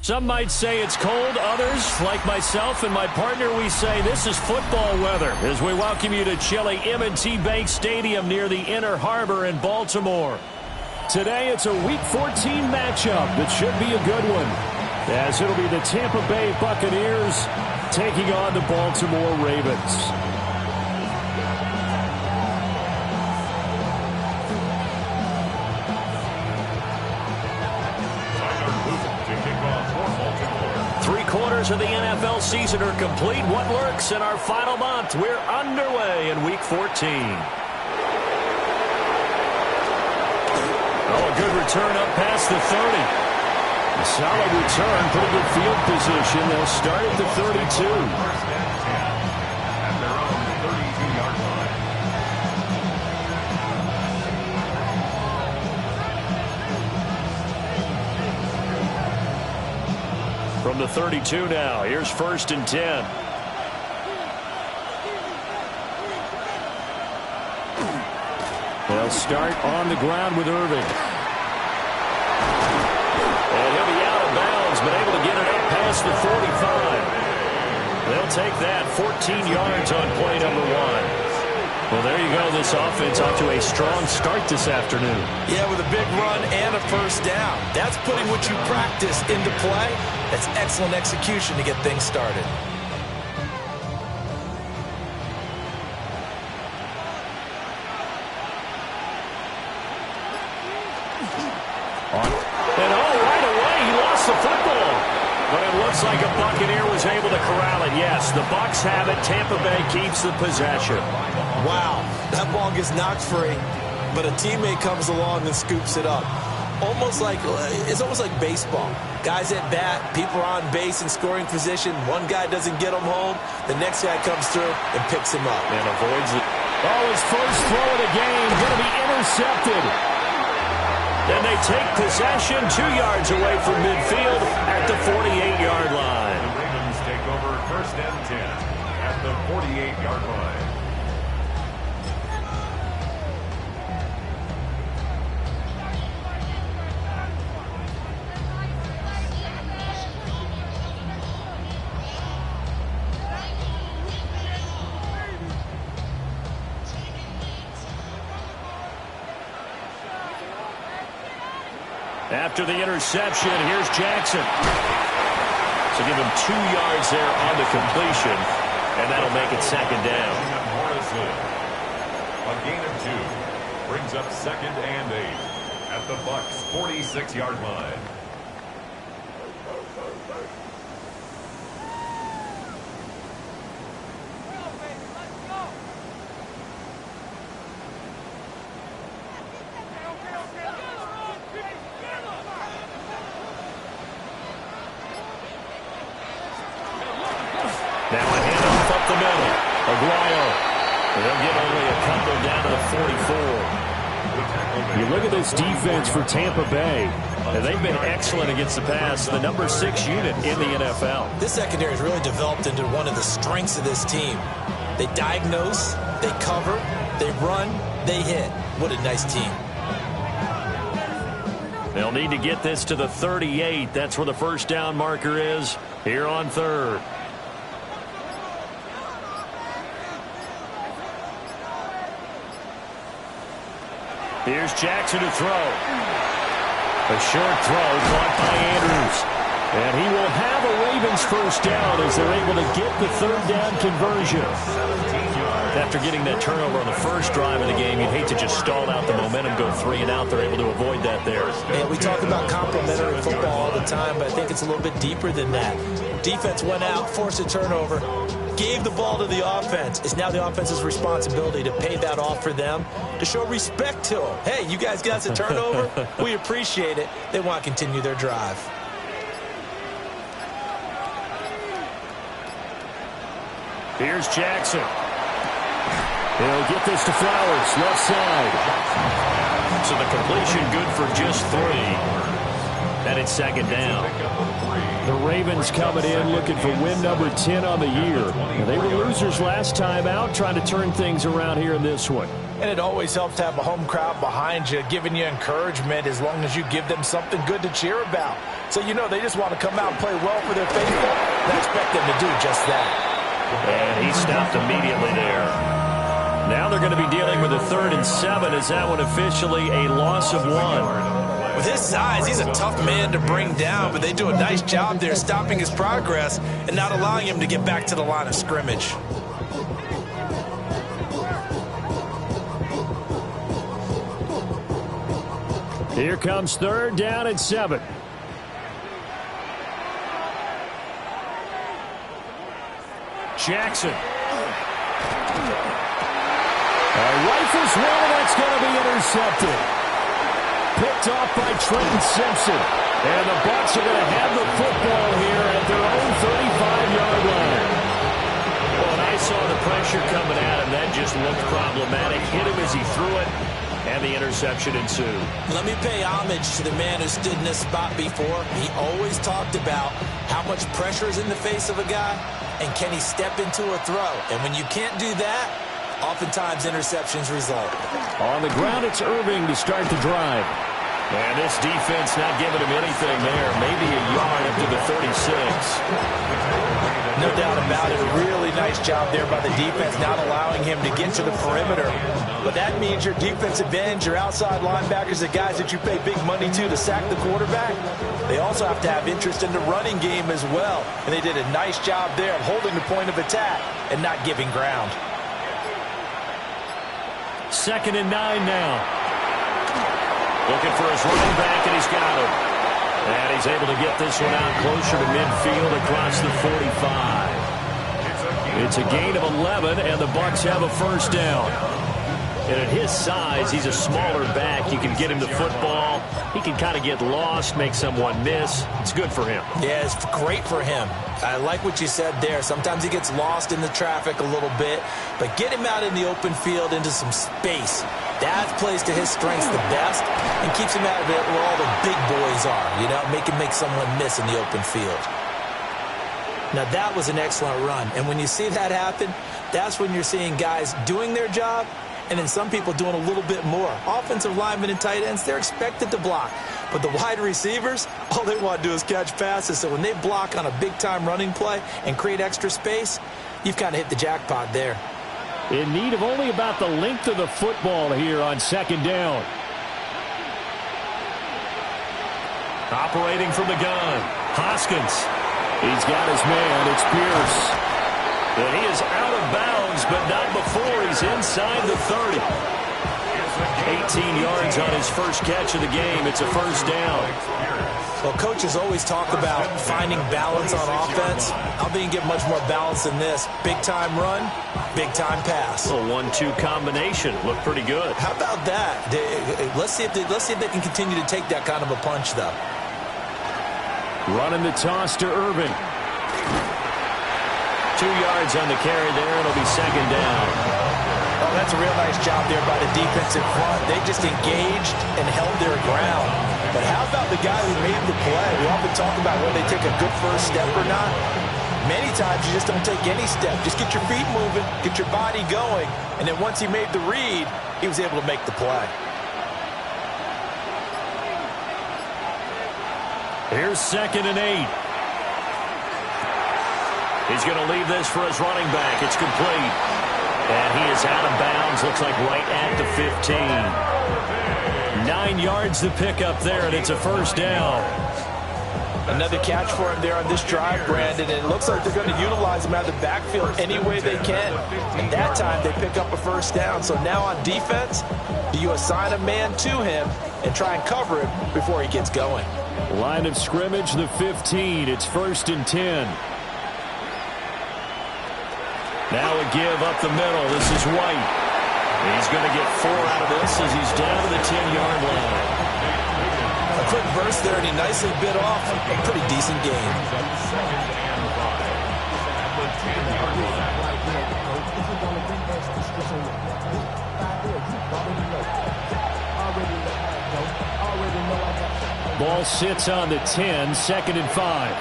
Some might say it's cold. Others, like myself and my partner, we say this is football weather as we welcome you to chilly M&T Bank Stadium near the Inner Harbor in Baltimore. Today, it's a Week 14 matchup that should be a good one, as it'll be the Tampa Bay Buccaneers taking on the Baltimore Ravens. Three-quarters of the NFL season are complete. What works in our final month? We're underway in Week 14. Oh, a good return up past the 30. A solid return, pretty good field position. They'll start at the 32. At their own 32-yard line. From the 32 now, here's 1st and 10. They'll start on the ground with Irving. And he'll be out of bounds, but able to get it up past the 45. They'll take that 14 yards on play number 1. Well, there you go. This offense off to a strong start this afternoon. Yeah, with a big run and a first down. That's putting what you practice into play. That's excellent execution to get things started. And right away, he lost the football. But it looks like a Buccaneer was able to corral it. Yes, the Bucs have it. Tampa Bay keeps the possession. Wow, that ball gets knocked free, but a teammate comes along and scoops it up. It's almost like baseball. Guys at bat, people are on base in scoring position. One guy doesn't get him home. The next guy comes through and picks him up. And avoids it. Oh, his first throw of the game going to be intercepted. Then they take possession 2 yards away from midfield at the 48-yard line. The Ravens take over 1st and 10 at the 48-yard line. After the interception, here's Jackson. So give him 2 yards there on the completion, and that'll make it 2nd down. A gain of 2 brings up 2nd and 8 at the Bucs' 46-yard line. Now a handoff up the middle. Aguayo. They'll get only a couple down to the 44. You look at this defense for Tampa Bay. And they've been excellent against the pass, the number 6 unit in the NFL. This secondary has really developed into one of the strengths of this team. They diagnose, they cover, they run, they hit. What a nice team. They'll need to get this to the 38. That's where the first down marker is here on 3rd. Here's Jackson to throw. A short throw caught by Andrews. And he will have a Ravens first down as they're able to get the 3rd down conversion. After getting that turnover on the first drive of the game, you'd hate to just stall out the momentum, go 3 and out. They're able to avoid that there. And we talk about complementary football all the time, but I think it's a little bit deeper than that. Defense went out, forced a turnover, gave the ball to the offense. It's now the offense's responsibility to pay that off for them, to show respect to them. Hey, you guys got a turnover? We appreciate it. They want to continue their drive. Here's Jackson. He'll get this to Flowers, left side. So the completion good for just 3. And it's second down. The Ravens coming in looking for win number 10 on the year. They were losers last time out, trying to turn things around here in this one. And it always helps to have a home crowd behind you, giving you encouragement as long as you give them something good to cheer about. So you know they just want to come out and play well for their faithful, and I expect them to do just that. And he stopped immediately there. Now they're going to be dealing with a 3rd and 7. Is that one officially a loss of 1? With his size, he's a tough man to bring down, but they do a nice job there stopping his progress and not allowing him to get back to the line of scrimmage. Here comes 3rd down and 7. Jackson. Rifles one, and that's going to be intercepted. Picked off by Trenton Simpson. And the Bucs are going to have the football here at their own 35-yard line. Well, when I saw the pressure coming at him, that just looked problematic. Hit him as he threw it, and the interception ensued. Let me pay homage to the man who stood in this spot before. He always talked about how much pressure is in the face of a guy, and can he step into a throw. And when you can't do that, oftentimes interceptions result. On the ground, it's Irving to start the drive. And this defense not giving him anything there. Maybe a yard up to the 36. No doubt about it. A really nice job there by the defense, not allowing him to get to the perimeter. But that means your defensive ends, your outside linebackers, the guys that you pay big money to sack the quarterback, they also have to have interest in the running game as well. And they did a nice job there of holding the point of attack and not giving ground. 2nd and 9 now. Looking for his running back, and he's got him. And he's able to get this one out closer to midfield across the 45. It's a gain of 11, and the Bucs have a 1st down. And at his size, he's a smaller back. You can get him the football. He can kind of get lost, make someone miss. It's good for him. Yeah, it's great for him. I like what you said there. Sometimes he gets lost in the traffic a little bit, but get him out in the open field into some space. That plays to his strengths the best and keeps him out of it where all the big boys are, you know, make someone miss in the open field. Now, that was an excellent run, and when you see that happen, that's when you're seeing guys doing their job and then some people doing a little bit more. Offensive linemen and tight ends, they're expected to block. But the wide receivers, all they want to do is catch passes. So when they block on a big-time running play and create extra space, you've kind of hit the jackpot there. In need of only about the length of the football here on 2nd down. Operating from the gun, Hoskins. He's got his man. It's Pierce. And he is out of bounds, but not before he's inside the 30. 18 yards on his first catch of the game. It's a 1st down. Well, coaches always talk about finding balance on offense. I don't think you get much more balance than this. Big-time run, big-time pass. A 1-2 combination. Looked pretty good. How about that? Let's see if they can continue to take that kind of a punch, though. Running the toss to Irving. 2 yards on the carry there. It'll be 2nd down. Oh, that's a real nice job there by the defensive front. They just engaged and held their ground. But how about the guy who made the play? We often talk about whether they take a good first step or not. Many times you just don't take any step. Just get your feet moving, get your body going, and then once he made the read, he was able to make the play. Here's 2nd and 8. He's going to leave this for his running back. It's complete. And he is out of bounds. Looks like right at the 15. 9 yards to pick up there, and it's a 1st down. Another catch for him there on this drive, Brandon. And it looks like they're going to utilize him out of the backfield any way they can. And that time they pick up a 1st down. So now on defense, do you assign a man to him and try and cover him before he gets going? Line of scrimmage, the 15. It's 1st and 10. Now a give up the middle. This is White. He's going to get 4 out of this as he's down to the 10-yard line. A quick burst there, and he nicely bit off a pretty decent game. Ball sits on the 10, 2nd and 5.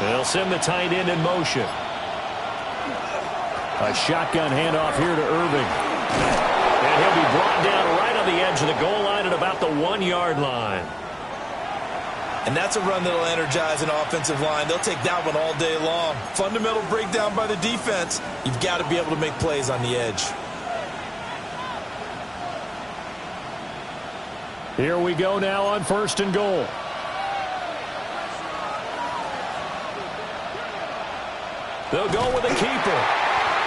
They'll send the tight end in motion. A shotgun handoff here to Irving. And he'll be brought down right on the edge of the goal line at about the 1-yard line. And that's a run that'll energize an offensive line. They'll take that one all day long. Fundamental breakdown by the defense. You've got to be able to make plays on the edge. Here we go now on 1st and goal. They'll go with a keeper.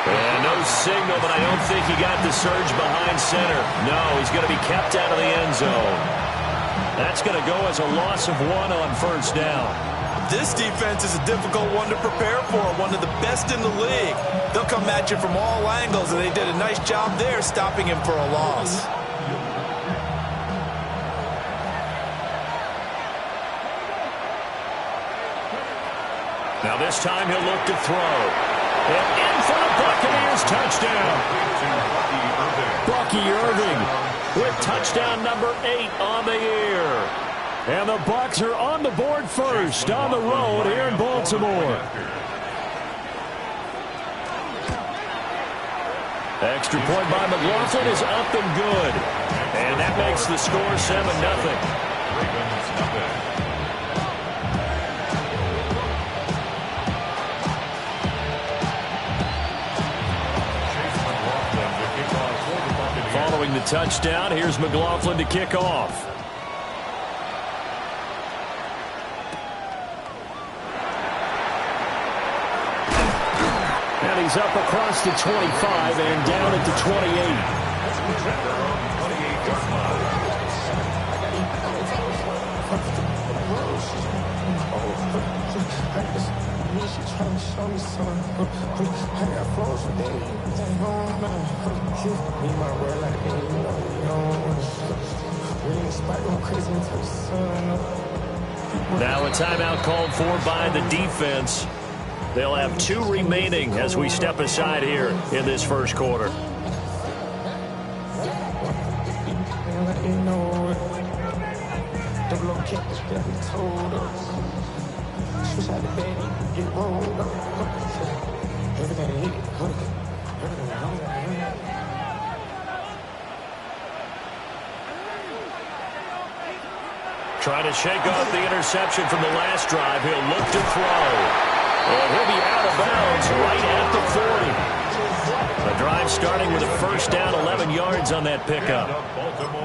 And no signal, but I don't think he got the surge behind center. No, he's going to be kept out of the end zone. That's going to go as a loss of 1 on 1st down. This defense is a difficult one to prepare for, one of the best in the league. They'll come at you from all angles, and they did a nice job there stopping him for a loss. Now this time he'll look to throw. And in for the Buccaneers touchdown. Bucky Irving with touchdown number 8 on the year. And the Bucs are on the board first on the road here in Baltimore. Extra point by McLaughlin is up and good. And that makes the score 7-0. Following the touchdown, here's McLaughlin to kick off. And he's up across the 25 and down at the 28. Now a timeout called for by the defense. They'll have 2 remaining as we step aside here in this first quarter. Trying to shake off the interception from the last drive. He'll look to throw. And he'll be out of bounds right at the 40. The drive starting with a first down, 11 yards on that pickup.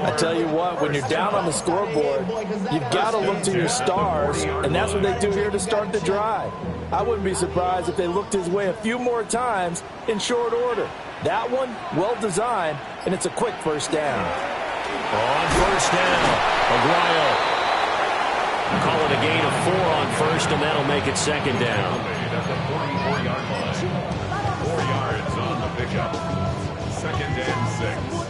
I tell you what, when you're down on the scoreboard, you've got to look to your stars, and that's what they do here to start the drive. I wouldn't be surprised if they looked his way a few more times in short order. That one, well designed, and it's a quick first down. On first down, Aguayo. Call it a gain of 4 on first, and that'll make it 2nd down. At the 44-yard line. 4 yards on the pickup. 2nd and 6.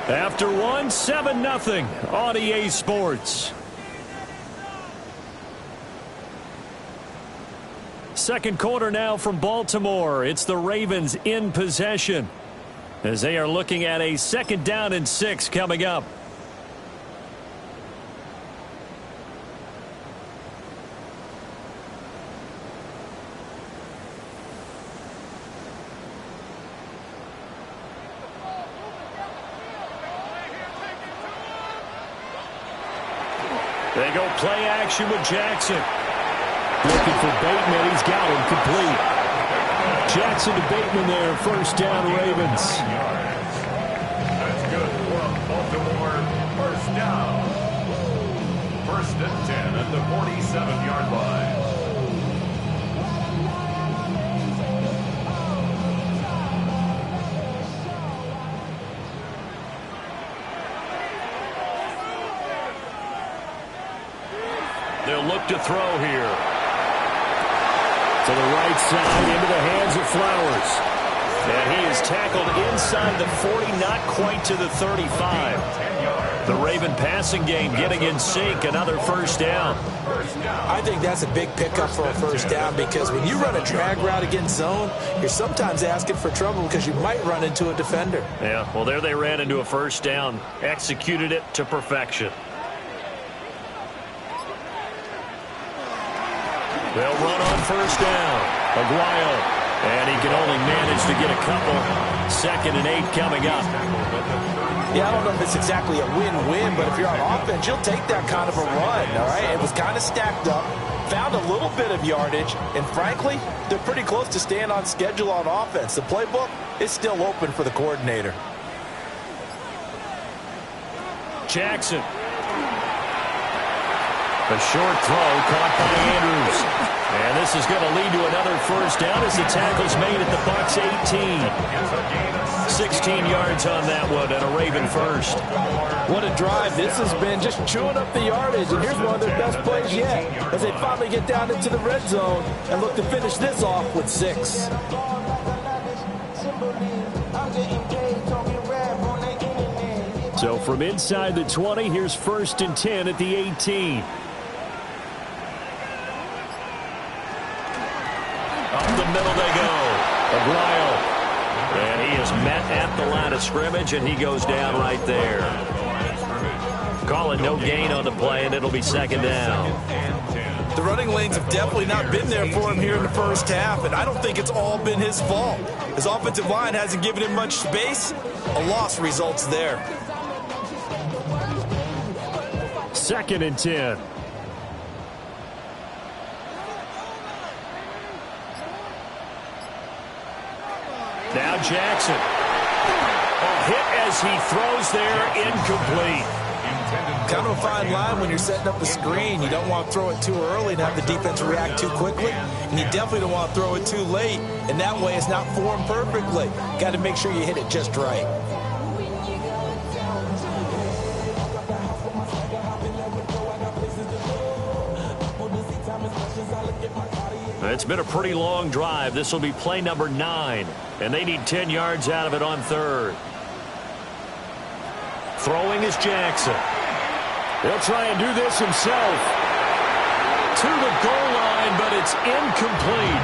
After 1, 7-0 on EA Sports. Second quarter now from Baltimore. It's the Ravens in possession as they are looking at a 2nd down and 6 coming up. They go play action with Jackson. Looking for Bateman. He's got him complete. Jackson to Bateman there. First down, Ravens. That's good for Baltimore. First down. 1st and 10 at the 47-yard line. to throw here. To the right side, into the hands of Flowers. And he is tackled inside the 40, not quite to the 35. The Raven passing game getting in sync, another first down. I think that's a big pickup for a first down, because when you run a drag route against zone, you're sometimes asking for trouble because you might run into a defender. Yeah, well, there they ran into a first down, executed it to perfection. They'll run on first down. Aguayo. And he can only manage to get a couple. 2nd and 8 coming up. Yeah, I don't know if it's exactly a win-win, but if you're on offense, you'll take that kind of a run, all right? It was kind of stacked up, found a little bit of yardage, and frankly, they're pretty close to staying on schedule on offense. The playbook is still open for the coordinator. Jackson. A short throw caught by Andrews. And this is going to lead to another first down as the tackle's made at the Bucs 18. 16 yards on that one and a Raven first. What a drive. This has been just chewing up the yardage, and here's one of their best plays yet as they finally get down into the red zone and look to finish this off with 6. So from inside the 20, here's 1st and 10 at the 18. Up the middle they go. Aguayo. And he is met at the line of scrimmage, and he goes down right there. Calling no gain on the play, and it'll be 2nd down. The running lanes have definitely not been there for him here in the first half, and I don't think it's all been his fault. His offensive line hasn't given him much space. A loss results there. 2nd and 10. Now Jackson. A hit as he throws there, incomplete. Kind of a fine line when you're setting up the screen. You don't want to throw it too early and have the defense react too quickly. And you definitely don't want to throw it too late. And that way it's not formed perfectly. Got to make sure you hit it just right. It's been a pretty long drive. This will be play number 9. And they need 10 yards out of it on 3rd. Throwing is Jackson. He'll try and do this himself. To the goal line, but it's incomplete.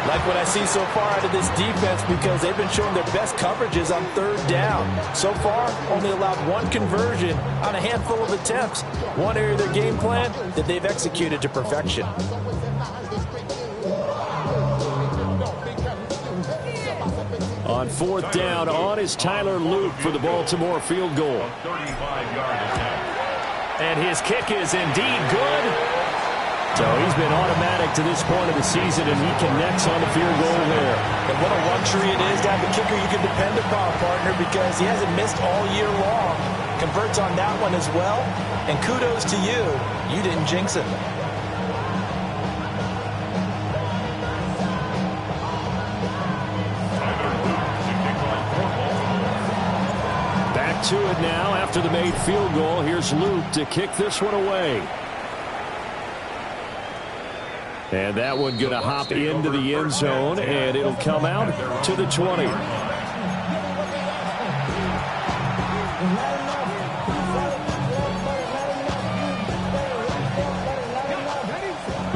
Like what I see so far out of this defense, because they've been showing their best coverages on 3rd down. So far, only allowed 1 conversion on a handful of attempts. One area of their game plan that they've executed to perfection. On 4th down, on is Tyler Luke for the Baltimore field goal. And his kick is indeed good. So he's been automatic to this point of the season, and he connects on the field goal there. And what a luxury it is to have a kicker you can depend upon, partner, because he hasn't missed all year long. Converts on that one as well. And kudos to you. You didn't jinx it. To it now after the made field goal. Here's Luke to kick this one away. And that one going to hop into the end zone, and it'll come out to the 20.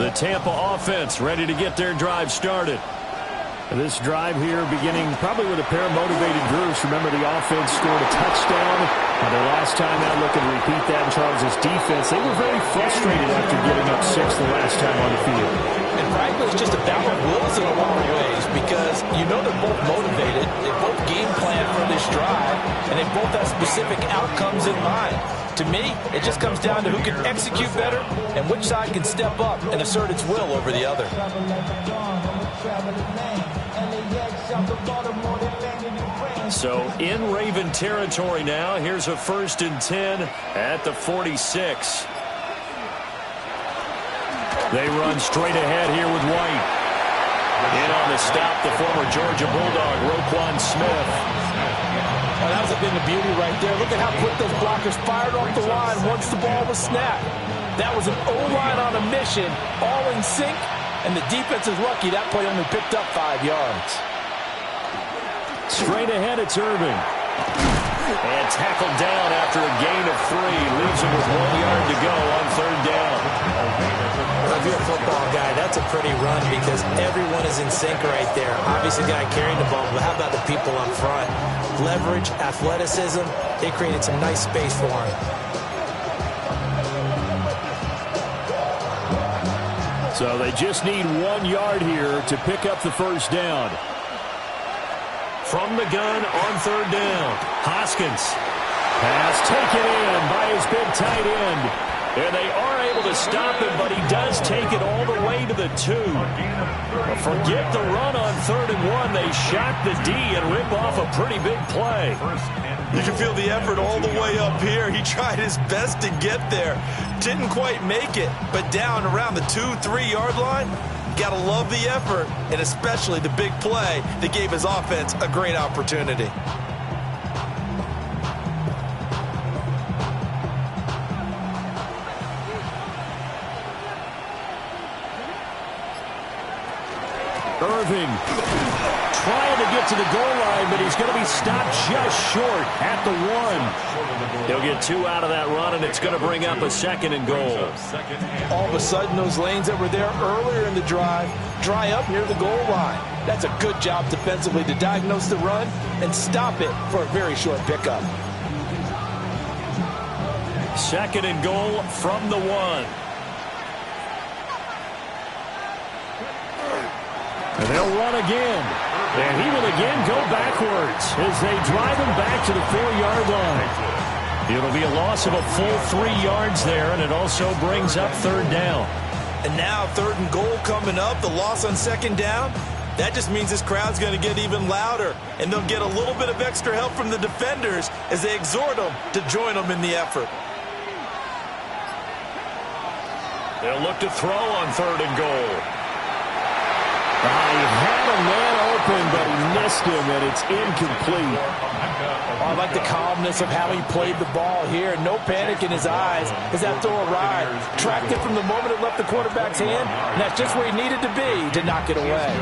The Tampa offense ready to get their drive started. This drive here beginning probably with a pair of motivated groups. Remember, the offense scored a touchdown. Their last time out, looking to repeat that in Charles' defense. They were very frustrated after giving up 6 the last time on the field. And frankly, it's just a battle of wills in a lot of ways, because you know they're both motivated. They both game plan for this drive, and they both have specific outcomes in mind. To me, it just comes down to who can execute better and which side can step up and assert its will over the other. So in Raven territory now. Here's a 1st and 10 at the 46. They run straight ahead here with White. In on the stop, the former Georgia Bulldog, Roquan Smith. Oh, that was a bit of beauty right there. Look at how quick those blockers fired off the line once the ball was snapped. That was an O-line on a mission, all in sync, and the defense is lucky that play only picked up 5 yards. Straight ahead, it's Irving. And tackled down after a gain of 3. Leaves him with 1 yard to go on 3rd down. Well, if you're a football guy, that's a pretty run because everyone is in sync right there. Obviously, the guy carrying the ball, but how about the people up front? Leverage, athleticism, they created some nice space for him. So they just need 1 yard here to pick up the 1st down. From the gun on 3rd down, Hoskins. Pass taken in by his big tight end. And they are able to stop him, but he does take it all the way to the 2. Forget the run on 3rd and 1. They shot the D and rip off a pretty big play. You can feel the effort all the way up here. He tried his best to get there. Didn't quite make it, but down around the 2-3 yard line, gotta love the effort, and especially the big play that gave his offense a great opportunity. Irving trying to get to the goal line, but he's going to be stopped just short at the 1. He'll get 2 out of that run, and it's going to bring up a 2nd and goal. All of a sudden, those lanes that were there earlier in the drive dry up near the goal line. That's a good job defensively to diagnose the run and stop it for a very short pickup. 2nd and goal from the 1. And they'll run again. And he will again go backwards as they drive him back to the 4-yard line. It'll be a loss of a full 3 yards there, and it also brings up 3rd down. And now 3rd and goal coming up, the loss on 2nd down. That just means this crowd's going to get even louder, and they'll get a little bit of extra help from the defenders as they exhort them to join them in the effort. They'll look to throw on 3rd and goal. He had a man open, but he missed him, and it's incomplete. I like the calmness of how he played the ball here. No panic in his eyes as that throw arrived. Tracked it from the moment it left the quarterback's hand, and that's just where he needed to be to knock it away.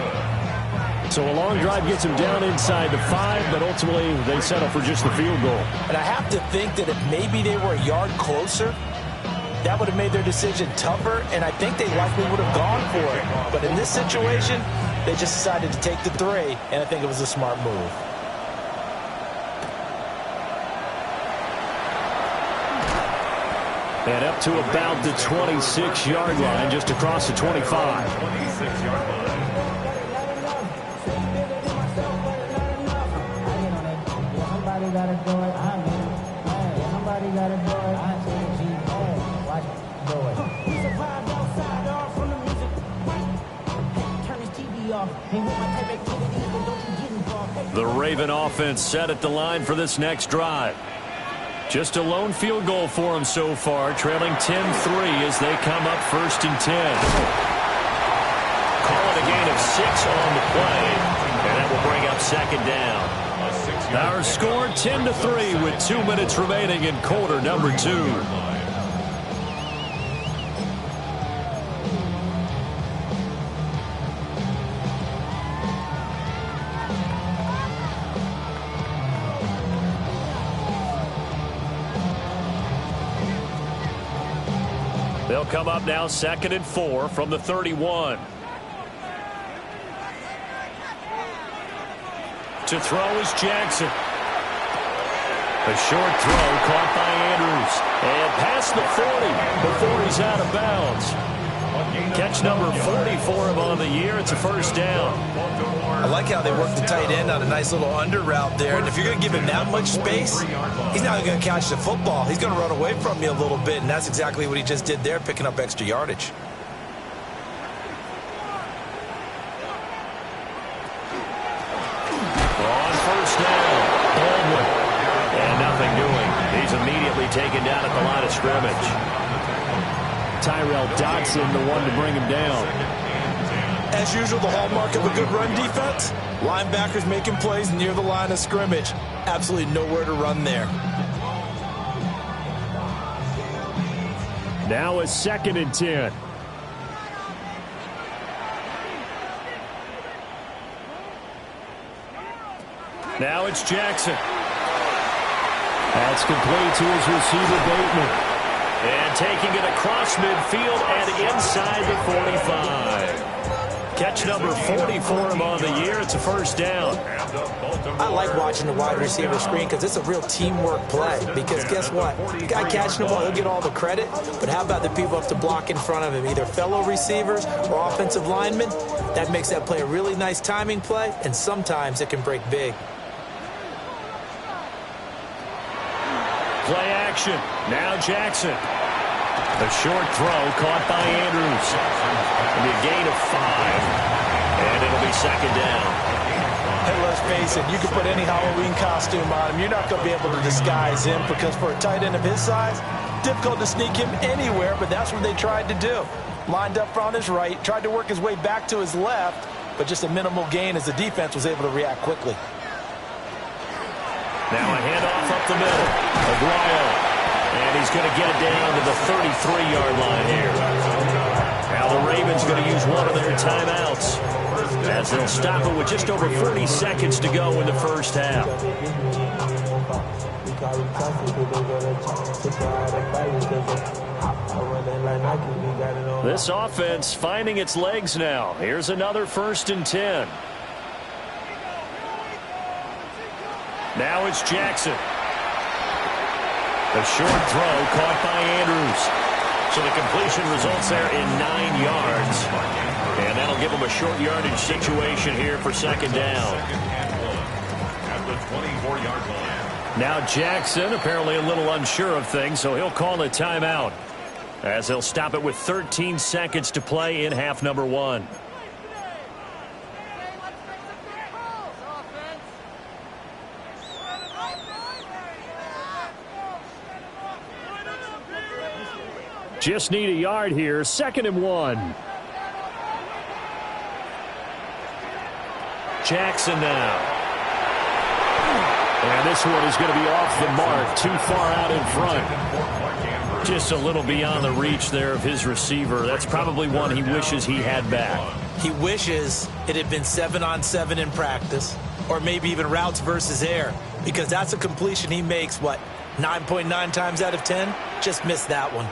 So a long drive gets him down inside the 5, but ultimately they settle for just the field goal. And I have to think that if maybe they were a yard closer, that would have made their decision tougher, and I think they likely would have gone for it. But in this situation, they just decided to take the 3, and I think it was a smart move. And up to about the 26-yard line, just across the 25. 26-yard line. Somebody gotta do it. Somebody gotta do it. Watch it. Do it. He's a vibe outside off from the music. Turn his TV off. Ain't with my type activity, but don't you get involved. The Raven offense set at the line for this next drive. Just a lone field goal for them so far, trailing 10-3 as they come up 1st and 10. Call it a gain of 6 on the play, and that will bring up 2nd down. Our score 10-3 with 2 minutes remaining in quarter number 2. They'll come up now 2nd and 4 from the 31. To throw is Jackson. A short throw caught by Andrews. And past the 40 before he's out of bounds. Catch number 40 for him on the year. It's a 1st down. I like how they work the tight end on a nice little under route there. And if you're going to give him that much space, he's not going to catch the football. He's going to run away from you a little bit, and that's exactly what he just did there, picking up extra yardage. On 1st down, Baldwin. And nothing doing. He's immediately taken down at the line of scrimmage. Tyrell Dodson, the one to bring him down. As usual, the hallmark of a good run defense, linebackers making plays near the line of scrimmage. Absolutely nowhere to run there. Now a 2nd and 10. Now it's Jackson. That's complete to his receiver, Bateman. And taking it across midfield and inside the 45. Catch number 40 for him on the year. It's a first down. I like watching the wide receiver screen because it's a real teamwork play. Because guess what? The guy catching the ball, he'll get all the credit. But how about the people up to block in front of him, either fellow receivers or offensive linemen? That makes that play a really nice timing play, and sometimes it can break big. Play action. Now Jackson. A short throw caught by Andrews. And a gain of 5. And it'll be 2nd down. Hey, let's face it, you can put any Halloween costume on him. You're not going to be able to disguise him because for a tight end of his size, difficult to sneak him anywhere, but that's what they tried to do. Lined up on his right, tried to work his way back to his left, but just a minimal gain as the defense was able to react quickly. Now a handoff up the middle. Aguayo. And he's going to get it down to the 33-yard line here. Now the Ravens going to use one of their timeouts as they'll stop it with just over 40 seconds to go in the first half. This offense finding its legs now. Here's another 1st and 10. Now it's Jackson. A short throw caught by Andrews. So the completion results there in 9 yards. And that'll give them a short yardage situation here for 2nd down. At the 24-yard line. Now Jackson apparently a little unsure of things, so he'll call a timeout as they'll stop it with 13 seconds to play in half number 1. Just need a yard here. 2nd and 1. Jackson now. And this one is going to be off the mark. Too far out in front. Just a little beyond the reach there of his receiver. That's probably one he wishes he had back. He wishes it had been 7-on-7 in practice, or maybe even routes versus air, because that's a completion he makes, 9.9 times out of 10? Just missed that one.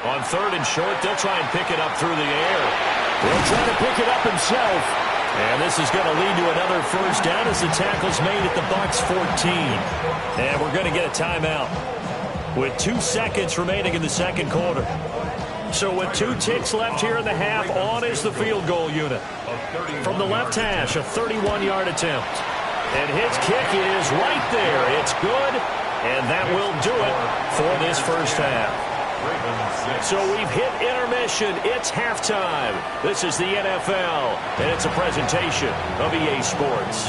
On 3rd and short, they'll try and pick it up through the air. He'll try to pick it up himself. And this is going to lead to another first down as the tackle's made at the Bucs 14. And we're going to get a timeout with 2 seconds remaining in the 2nd quarter. So with 2 ticks left here in the half, on is the field goal unit. From the left hash, a 31-yard attempt. And his kick is right there. It's good, and that will do it for this first half. So we've hit intermission. It's halftime. This is the NFL, and it's a presentation of EA Sports.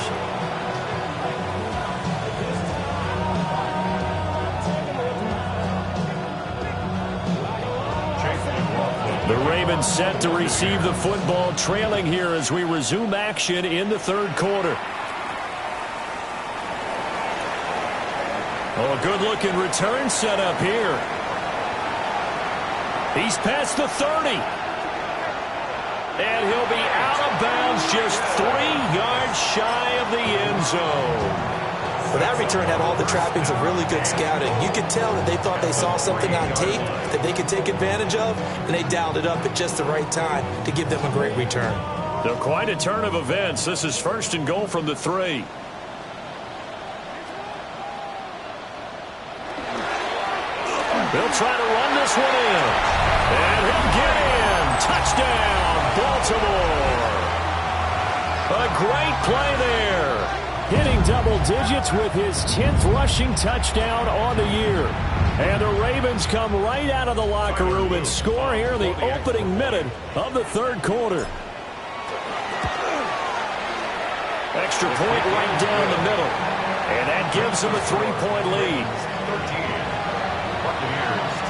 The Ravens set to receive the football, trailing here as we resume action in the 3rd quarter. Oh, a good-looking return set up here. He's past the 30. And he'll be out of bounds just 3 yards shy of the end zone. Well, that return had all the trappings of really good scouting. You could tell that they thought they saw something on tape that they could take advantage of, and they dialed it up at just the right time to give them a great return. So quite a turn of events. This is 1st and goal from the 3. They'll try to run this one in. And he'll get in. Touchdown, Baltimore. A great play there. Hitting double digits with his 10th rushing touchdown on the year. And the Ravens come right out of the locker room and score here in the opening minute of the 3rd quarter. Extra point right down the middle. And that gives them a 3-point lead. 13. Buccaneers 10.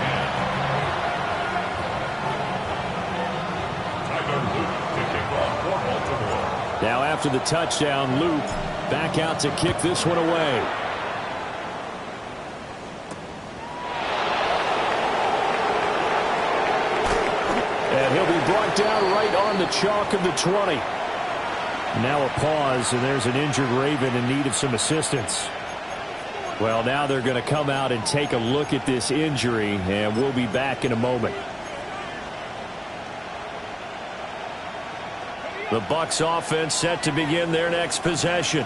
Tyler Luke to kick off for Baltimore. Now after the touchdown, Luke back out to kick this one away. And he'll be brought down right on the chalk of the 20. Now a pause, and there's an injured Raven in need of some assistance. Well, now they're going to come out and take a look at this injury, and we'll be back in a moment. The Bucs offense set to begin their next possession.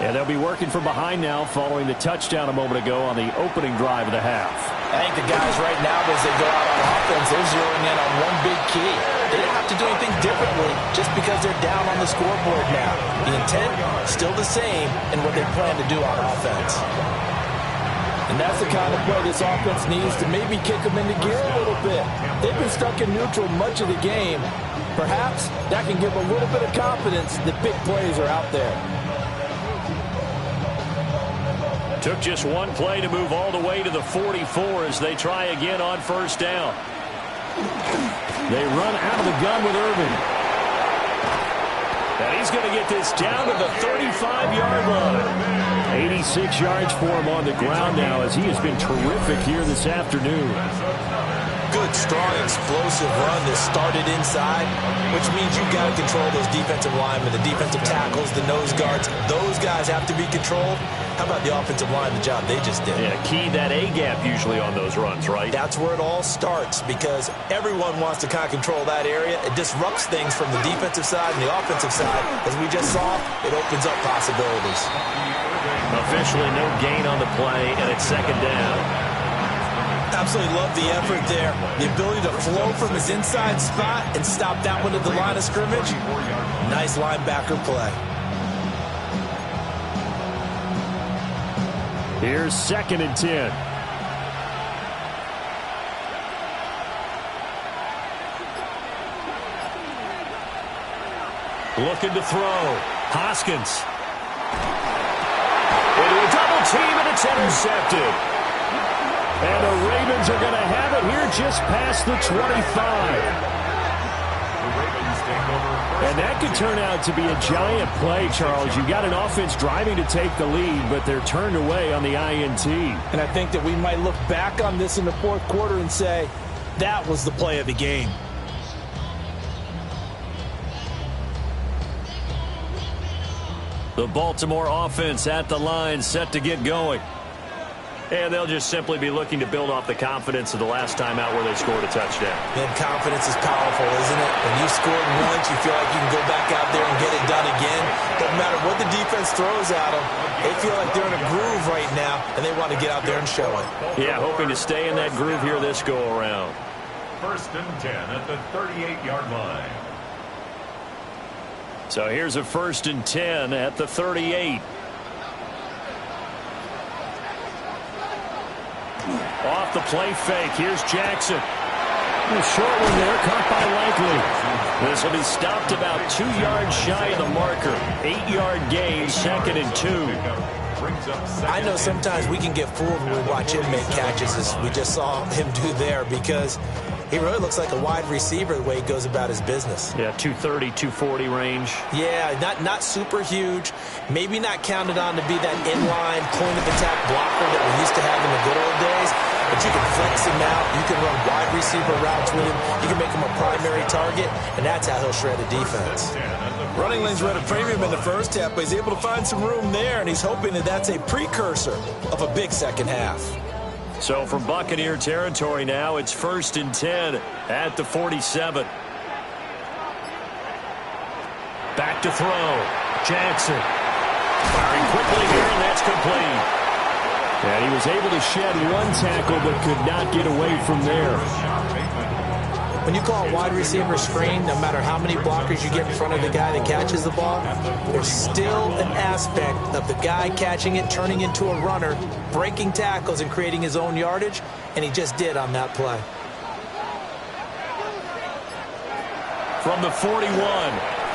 And they'll be working from behind now following the touchdown a moment ago on the opening drive of the half. I think the guys right now, as they go out on offense, they're zeroing in on one big key. They don't have to do anything differently just because they're down on the scoreboard now. The intent, still the same in what they plan to do on offense. And that's the kind of play this offense needs to maybe kick them into gear a little bit. They've been stuck in neutral much of the game. Perhaps that can give a little bit of confidence that big plays are out there. Took just one play to move all the way to the 44 as they try again on first down. They run out of the gun with Irvin. And he's going to get this down to the 35-yard line. 86 yards for him on the ground now as he has been terrific here this afternoon. Good, strong, explosive run that started inside, which means you've got to control those defensive linemen, the defensive tackles, the nose guards. Those guys have to be controlled. How about the offensive line, the job they just did? Yeah, key that A-gap usually on those runs, right? That's where it all starts because everyone wants to kind of control that area. It disrupts things from the defensive side and the offensive side. As we just saw, it opens up possibilities. Officially no gain on the play, and it's second down. Absolutely love the effort there. The ability to flow from his inside spot and stop that one at the line of scrimmage. Nice linebacker play. Here's second and 10. Looking to throw. Hoskins. Into a double team, and it's intercepted. And the Ravens are going to have it here just past the 25. And that could turn out to be a giant play, Charles. You've got an offense driving to take the lead, but they're turned away on the INT. And I think that we might look back on this in the fourth quarter and say, that was the play of the game. The Baltimore offense at the line, set to get going. And they'll just simply be looking to build off the confidence of the last time out where they scored a touchdown. Man, confidence is powerful, isn't it? When you scored once, you feel like you can go back out there and get it done again. Doesn't matter what the defense throws at them. They feel like they're in a groove right now, and they want to get out there and show it. Yeah, hoping to stay in that groove here this go-around. First and 10 at the 38-yard line. So here's a first and 10 at the 38. Off the play fake. Here's Jackson. A short one there, caught by Likely. This will be stopped about 2 yards shy of the marker. 8-yard gain, second and 2. I know sometimes we can get fooled when we watch him make catches, as we just saw him do there, because he really looks like a wide receiver the way he goes about his business. Yeah, 230, 240 range. Yeah, not super huge. Maybe not counted on to be that inline point-of-attack blocker that we used to have in the good old days. But you can flex him out. You can run wide receiver routes with him. You can make him a primary target, and that's how he'll shred a defense. Running lanes were at a premium in the first half, but he's able to find some room there, and he's hoping that that's a precursor of a big second half. So from Buccaneer territory now, it's first and 10 at the 47. Back to throw. Jackson. Firing quickly here, and that's complete. And he was able to shed one tackle, but could not get away from there. When you call a wide receiver screen, no matter how many blockers you get in front of the guy that catches the ball, there's still an aspect of the guy catching it, turning into a runner, breaking tackles and creating his own yardage, and he just did on that play. From the 41,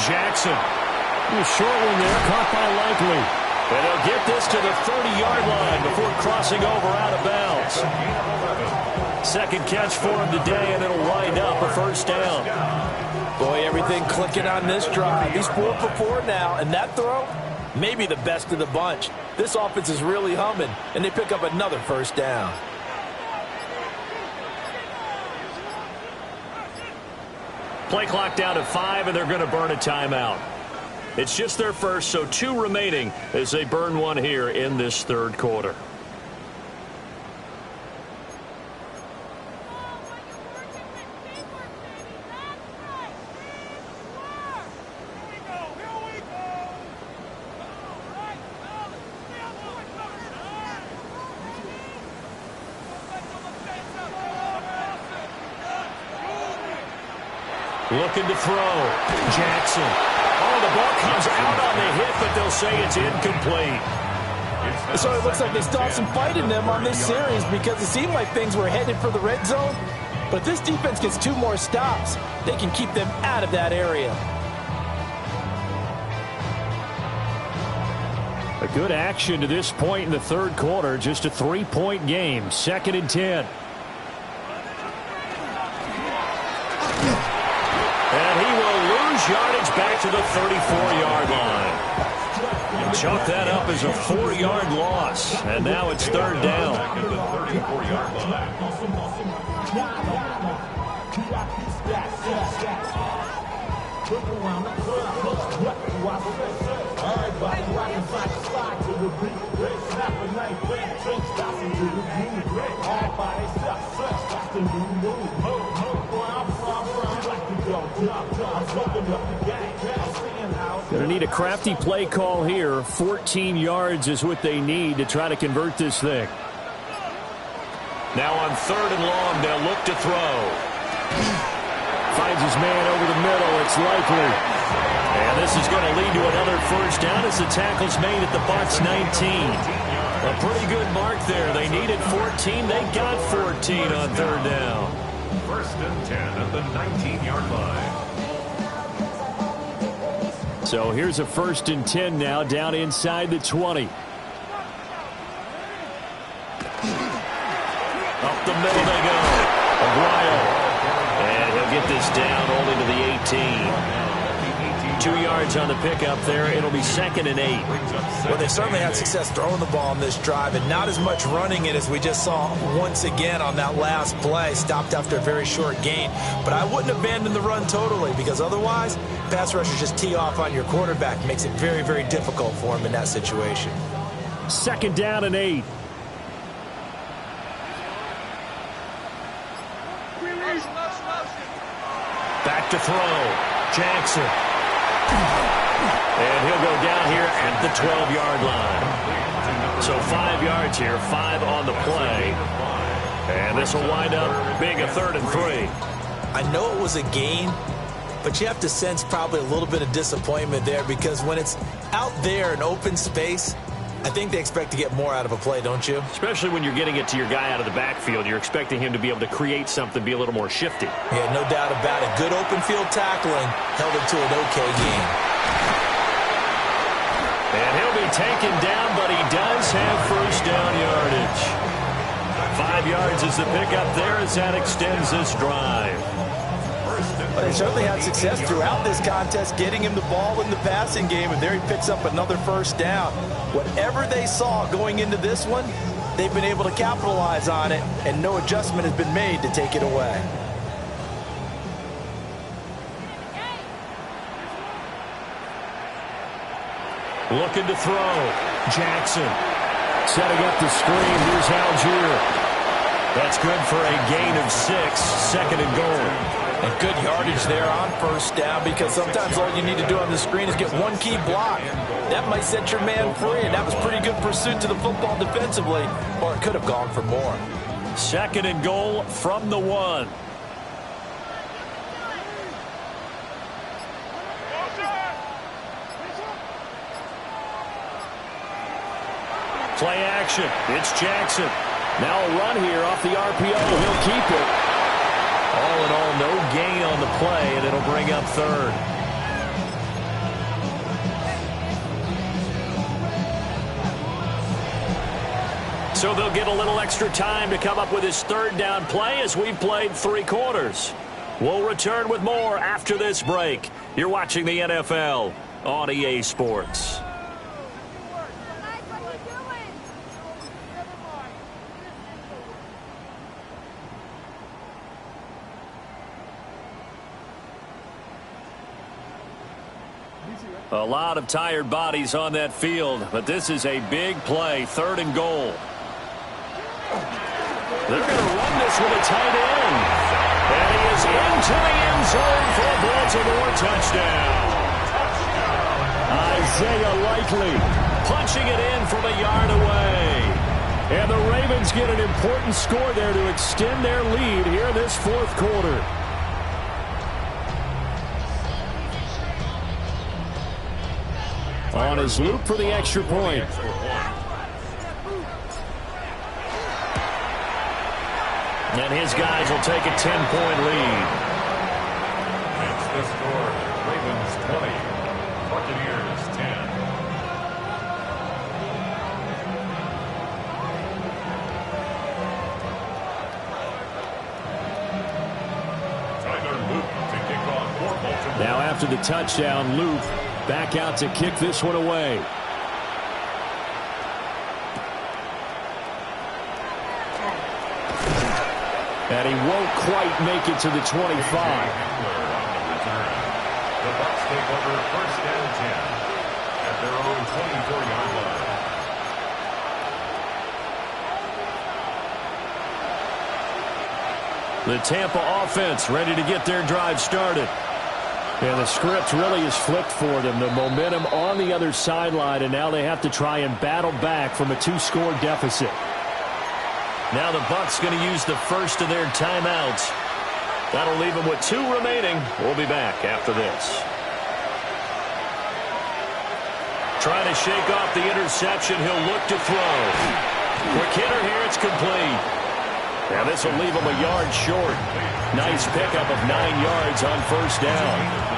Jackson. A short one there, caught by Likely. And he'll get this to the 30-yard line before crossing over out of bounds. Second catch for him today, and it'll wind up a first down. Boy, everything clicking on this drive. He's 4 for 4 now, and that throw, maybe the best of the bunch. This offense is really humming, and they pick up another first down. Play clock down to 5, and they're going to burn a timeout. It's just their first, so 2 remaining as they burn one here in this third quarter. Looking to throw. Jackson. Oh, the ball comes out on the hit, but they'll say it's incomplete. So it looks like they still have some fight in them on this series because it seemed like things were headed for the red zone. But if this defense gets 2 more stops, they can keep them out of that area. A good action to this point in the third quarter. Just a 3-point game. 2nd and 10. And he will lose yardage back to the 34-yard line. Chalk that up as a 4-yard loss. And now it's 3rd down. Back at the 34-yard line. Going to need a crafty play call here. 14 yards is what they need to try to convert this thing. Now on 3rd and long, they'll look to throw. Finds his man over the middle. It's likely. And this is going to lead to another 1st down as the tackle's made at the Bucs 19. A pretty good mark there. They needed 14. They got 14 on 3rd down. 1st and 10 at the 19-yard line. So here's a 1st and 10 now down inside the 20. Up the middle they go. Aguayo. And he'll get this down only to the 18. 2 yards on the pickup there. It'll be 2nd and 8. Well, they certainly had success throwing the ball on this drive and not as much running it as we just saw once again on that last play. Stopped after a very short gain. But I wouldn't abandon the run totally because otherwise, pass rushers just tee off on your quarterback. Makes it very, very difficult for him in that situation. 2nd down and 8. Back to throw. Jackson. And he'll go down here at the 12-yard line. So 5 yards here, 5 on the play. And this will wind up being a 3rd and 3. I know it was a gain, but you have to sense probably a little bit of disappointment there because when it's out there in open space, I think they expect to get more out of a play, don't you? Especially when you're getting it to your guy out of the backfield. You're expecting him to be able to create something, be a little more shifty. Yeah, no doubt about it. Good open field tackling held it to an okay game. And he'll be taken down, but he does have 1st down yardage. 5 yards is the pickup there as that extends this drive. But they certainly had success throughout this contest getting him the ball in the passing game, and there he picks up another 1st down. Whatever they saw going into this one, they've been able to capitalize on it, and no adjustment has been made to take it away. Looking to throw. Jackson. Setting up the screen. Here's Algier. That's good for a gain of 6. 2nd and goal. And good yardage there on 1st down because sometimes all you need to do on the screen is get one key block. That might set your man free, and that was pretty good pursuit to the football defensively, or it could have gone for more. 2nd and goal from the 1. Play action. It's Jackson. Now a run here off the RPO. He'll keep it. All in all, no gain on the play, and it'll bring up 3rd. So they'll get a little extra time to come up with his 3rd down play as we've played 3 quarters. We'll return with more after this break. You're watching the NFL on EA Sports. A lot of tired bodies on that field, but this is a big play, 3rd and goal. They're going to run this with a tight end. And he is into the end zone for a Baltimore touchdown. Isaiah Likely punching it in from a yard away. And the Ravens get an important score there to extend their lead here this 4th quarter. On his loop for the extra point. And his guys will take a 10-point lead. That's the score. Ravens 20. Buccaneers 10. Tyler Luke to kick off for Baltimore. Now after the touchdown, Luke back out to kick this one away. And he won't quite make it to the 25. The Bucs take over 1st and 10 at their own 24-yard line. The Tampa offense ready to get their drive started. And the script really is flipped for them. The momentum on the other sideline, and now they have to try and battle back from a 2-score deficit. Now the Bucs going to use the first of their timeouts. That'll leave them with 2 remaining. We'll be back after this. Trying to shake off the interception. He'll look to throw. Quick hitter here. It's complete. Now this will leave him a yard short. Nice pickup of 9 yards on 1st down.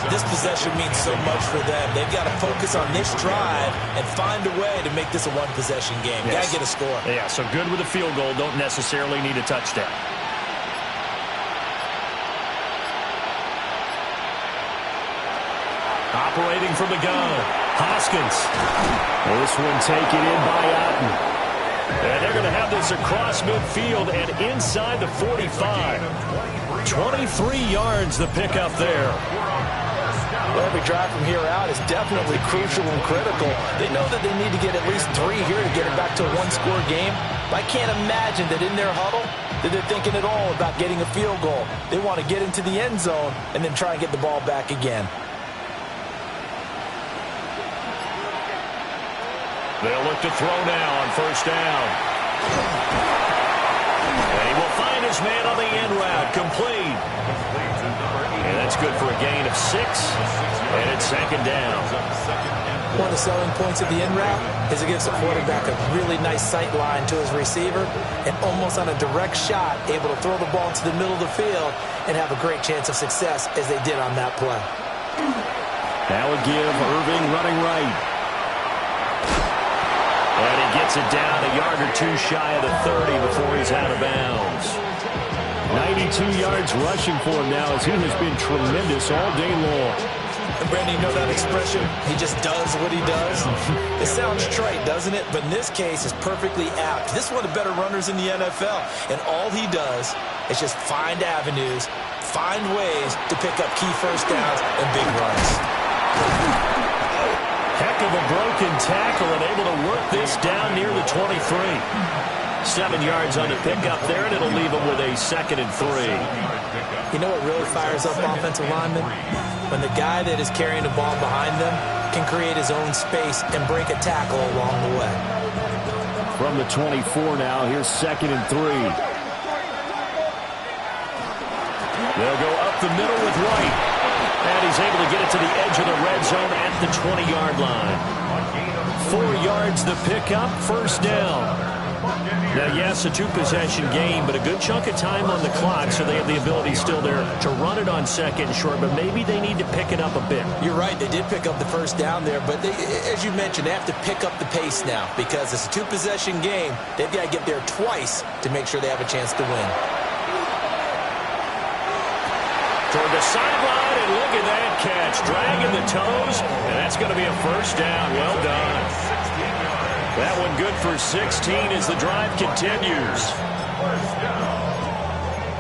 This possession means so much for them. They've got to focus on this drive and find a way to make this a 1-possession game. Yes. Got to get a score. Yeah, so good with a field goal. Don't necessarily need a touchdown. Operating from the gun, Hoskins. This one taken in by Otten. And they're going to have this across midfield and inside the 45. 23 yards the pickup there. Well, every drive from here out is definitely crucial and critical. They know that they need to get at least 3 here to get it back to a 1-score game. But I can't imagine that in their huddle that they're thinking at all about getting a field goal. They want to get into the end zone and then try and get the ball back again. They'll look to throw now on 1st down. And he will find his man on the end route. Complete. And that's good for a gain of 6. And it's 2nd down. One of the selling points of the end route is it gives the quarterback a really nice sight line to his receiver and almost on a direct shot able to throw the ball into the middle of the field and have a great chance of success as they did on that play. That would give Irving running right. And he gets it down a yard or 2 shy of the 30 before he's out of bounds. 92 yards rushing for him now as he has been tremendous all day long. And Brandon, you know that expression? He just does what he does. It sounds trite, doesn't it? But in this case, it's perfectly apt. This is one of the better runners in the NFL. And all he does is just find avenues, find ways to pick up key 1st downs and big runs. Heck of a broken tackle and able to work this down near the 23. 7 yards on the pickup there, and it'll leave him with a 2nd and 3. You know what really fires up offensive linemen? When the guy that is carrying the ball behind them can create his own space and break a tackle along the way. From the 24 now, here's 2nd and 3. They'll go up the middle with White. And he's able to get it to the edge of the red zone at the 20-yard line. 4 yards the pickup, 1st down. Now, yes, a 2-possession game, but a good chunk of time on the clock, so they have the ability still there to run it on 2nd and short, but maybe they need to pick it up a bit. You're right. They did pick up the 1st down there, but they, as you mentioned, they have to pick up the pace now because it's a 2-possession game. They've got to get there twice to make sure they have a chance to win. Toward the sideline, and look at that catch. Dragging the toes, and that's going to be a 1st down. Well done. That one good for 16 as the drive continues. 1st down.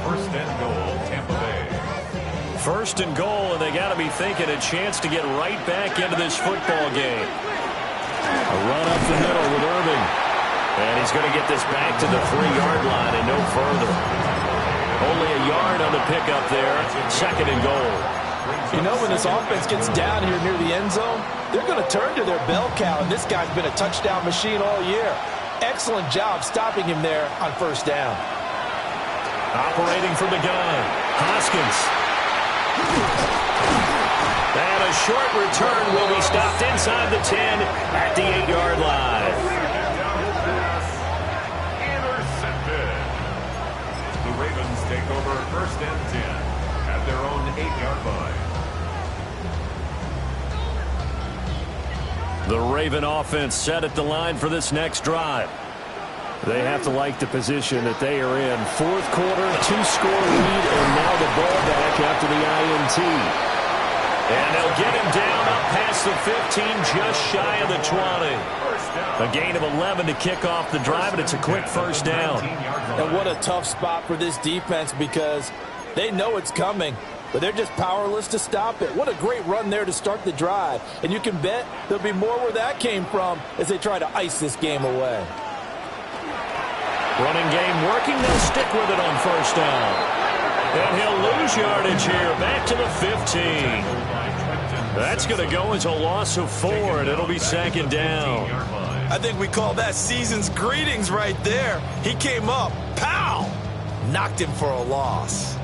1st and goal, Tampa Bay. First and goal, and they got to be thinking a chance to get right back into this football game. A run up the middle with Irving. And he's going to get this back to the 3-yard line and no further. Only a yard on the pickup there. Second and goal. You know, when this offense gets down here near the end zone, they're going to turn to their bell cow, and this guy's been a touchdown machine all year. Excellent job stopping him there on first down. Operating from the gun, Hoskins. And a short return will be stopped inside the 10 at the 8-yard line. Intercepted. The Ravens take over first and 10 at their own 8-yard line. The Raven offense set at the line for this next drive. They have to like the position that they are in. Fourth quarter, 2-score lead, and now the ball back after the INT. And they'll get him down up past the 15, just shy of the 20. A gain of 11 to kick off the drive, and it's a quick first down. And what a tough spot for this defense because they know it's coming, but they're just powerless to stop it. What a great run there to start the drive. And you can bet there'll be more where that came from as they try to ice this game away. Running game working. They'll stick with it on first down. And he'll lose yardage here. Back to the 15. That's going to go as a loss of 4, and it'll be second down. I think we call that season's greetings right there. He came up, pow! Knocked him for a loss.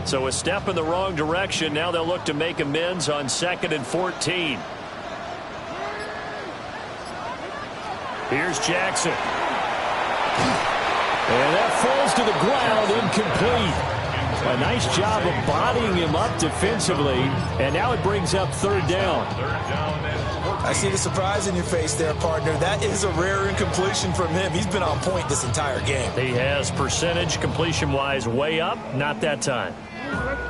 So a step in the wrong direction. Now they'll look to make amends on 2nd and 14. Here's Jackson. And that falls to the ground, incomplete. A nice job of bodying him up defensively, and now it brings up third down. I see the surprise in your face there, partner. That is a rare incompletion from him. He's been on point this entire game. He has percentage completion-wise way up, not that time.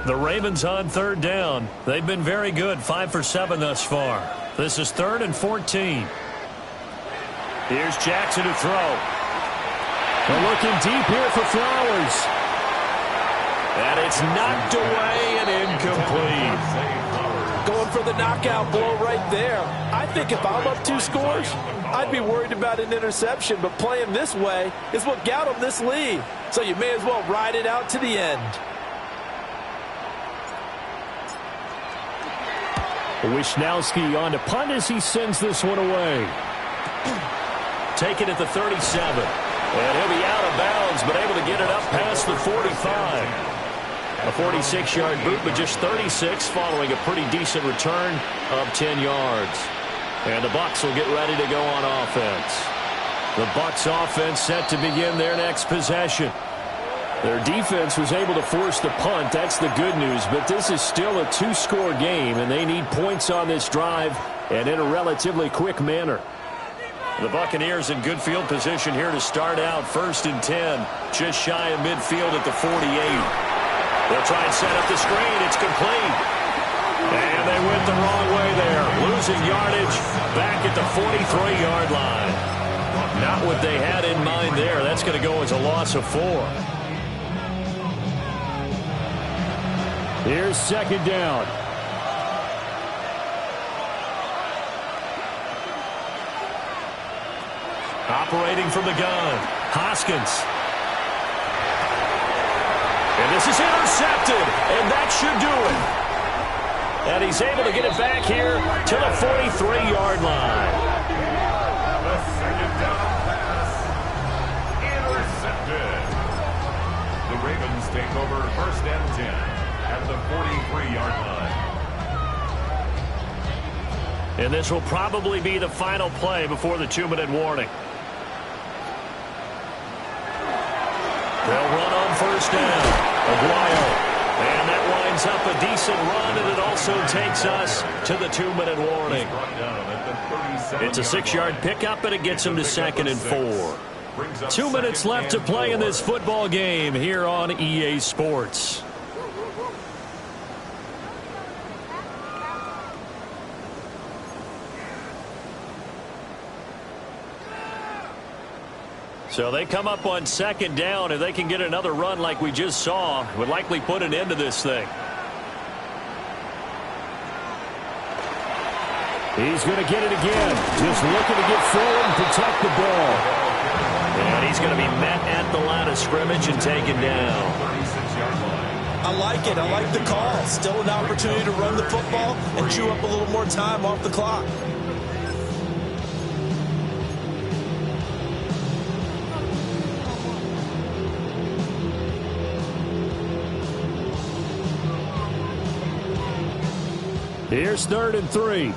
The Ravens on third down. They've been very good, 5 for 7 thus far. This is 3rd and 14. Here's Jackson to throw. They're looking deep here for Flowers. And it's knocked away and incomplete. Going for the knockout blow right there. I think if I'm up 2 scores, I'd be worried about an interception, but playing this way is what got him this lead. So you may as well ride it out to the end. Wisnowski on to punt as he sends this one away. Taken at the 37. And he'll be out of bounds, but able to get it up past the 45. A 46-yard boot, but just 36 following a pretty decent return of 10 yards. And the Bucs will get ready to go on offense. The Bucs offense set to begin their next possession. Their defense was able to force the punt. That's the good news, but this is still a 2-score game, and they need points on this drive and in a relatively quick manner. The Buccaneers in good field position here to start out. 1st and 10, just shy of midfield at the 48. They'll try and set up the screen. It's complete. And they went the wrong way there. Losing yardage back at the 43-yard line. Not what they had in mind there. That's going to go as a loss of 4. Here's second down. Operating from the gun, Hoskins. And this is intercepted, and that should do it. And he's able to get it back here to the 43-yard line. The second down pass. Intercepted. The Ravens take over 1st and 10 at the 43-yard line. And this will probably be the final play before the 2-minute warning. They'll run on first down. Aguayo. And that winds up a decent run, and it also takes us to the 2-minute warning. It's a 6-yard pickup, and it gets him to 2nd and 4. 2 minutes left to play in this football game here on EA Sports. So they come up on second down. If they can get another run like we just saw, would likely put an end to this thing. He's going to get it again. Just looking to get forward and protect the ball. And he's going to be met at the line of scrimmage and taken down. 36-yard line. I like it. I like the call. Still an opportunity to run the football and chew up a little more time off the clock. Here's 3rd and 3.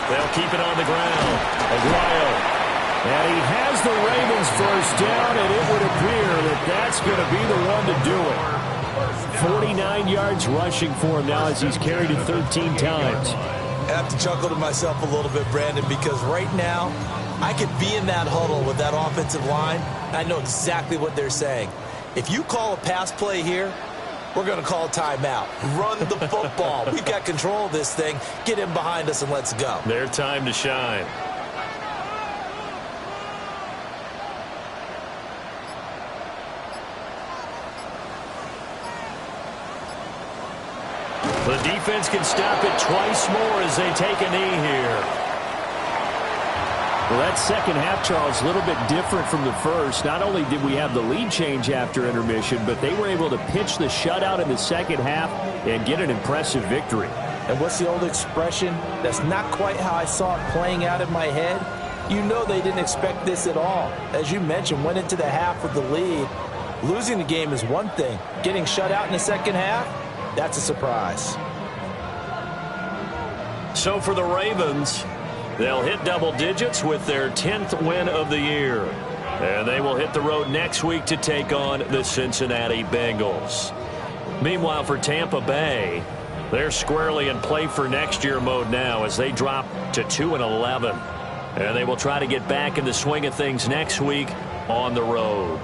They'll keep it on the ground. Aguayo. And he has the Ravens first down, and it would appear that that's going to be the one to do it. 49 yards rushing for him now as he's carried it 13 times. I have to chuckle to myself a little bit, Brandon, because right now I could be in that huddle with that offensive line. I know exactly what they're saying. If you call a pass play here, we're going to call a timeout. Run the football. We've got control of this thing. Get in behind us and let's go. Their time to shine. The defense can stop it twice more as they take a knee here. Well, that second half, Charles, a little bit different from the first. Not only did we have the lead change after intermission, but they were able to pitch the shutout in the second half and get an impressive victory. And what's the old expression? That's not quite how I saw it playing out in my head. You know they didn't expect this at all. As you mentioned, went into the half with the lead. Losing the game is one thing. Getting shut out in the second half, that's a surprise. So for the Ravens, they'll hit double digits with their 10th win of the year. And they will hit the road next week to take on the Cincinnati Bengals. Meanwhile, for Tampa Bay, they're squarely in play for next year mode now as they drop to 2-11. And they will try to get back in the swing of things next week on the road.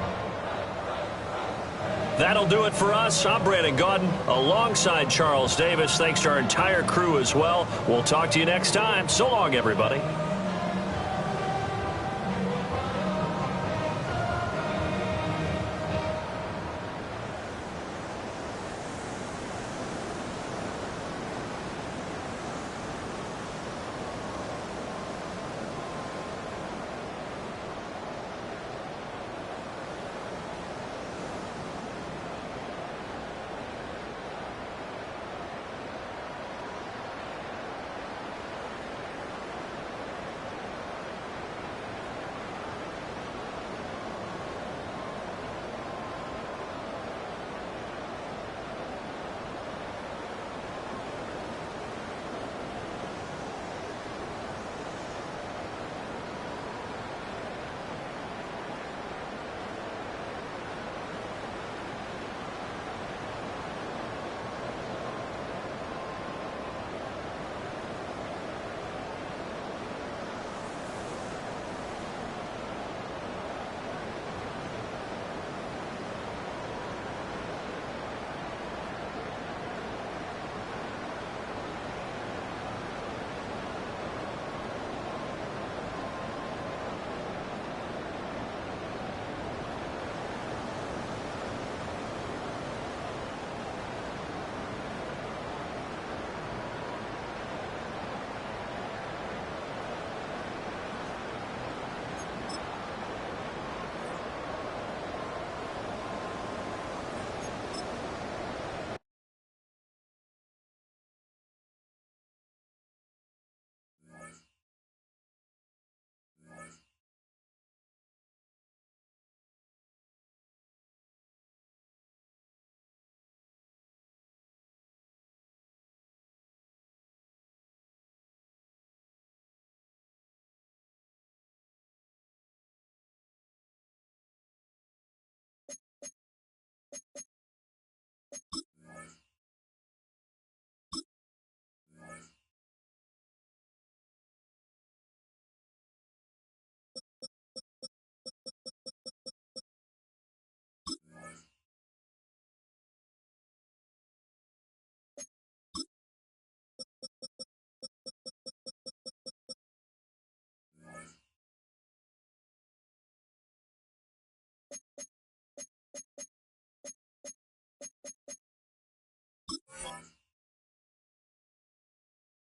That'll do it for us. I'm Brandon Gaudin alongside Charles Davis. Thanks to our entire crew as well. We'll talk to you next time. So long, everybody.